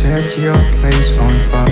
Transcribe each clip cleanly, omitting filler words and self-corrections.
Set your place on fire.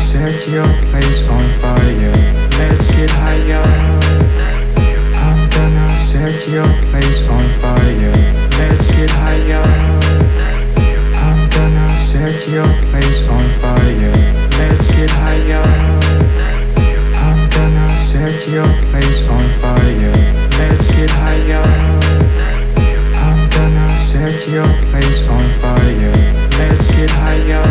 Set your place on fire. Let's get higher. I'm gonna set your place on fire. Let's get higher. I'm gonna set your place on fire. Let's get higher. I'm gonna set your place on fire. Let's get higher. I'm gonna set your place on fire. Let's get higher.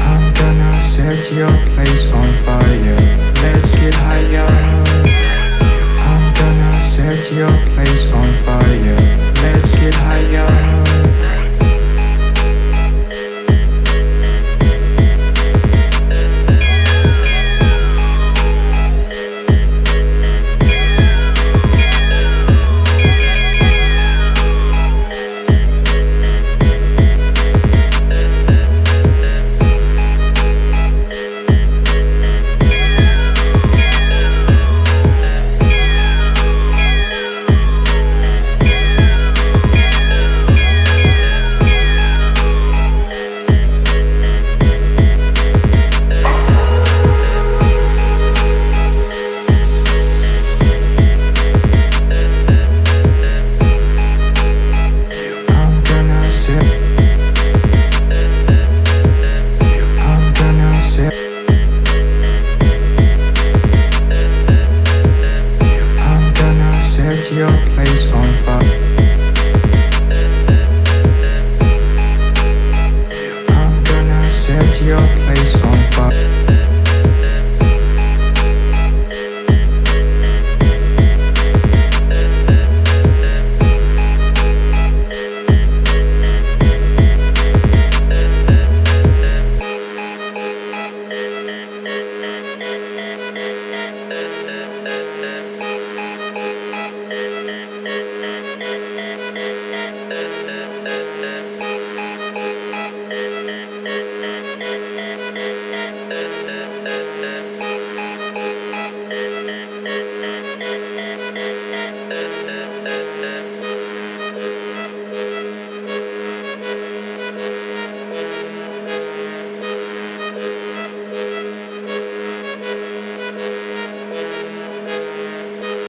I'm gonna set your place on fire. Let's get higher. I'm gonna set your place on fire. Let's get higher. your place on fire.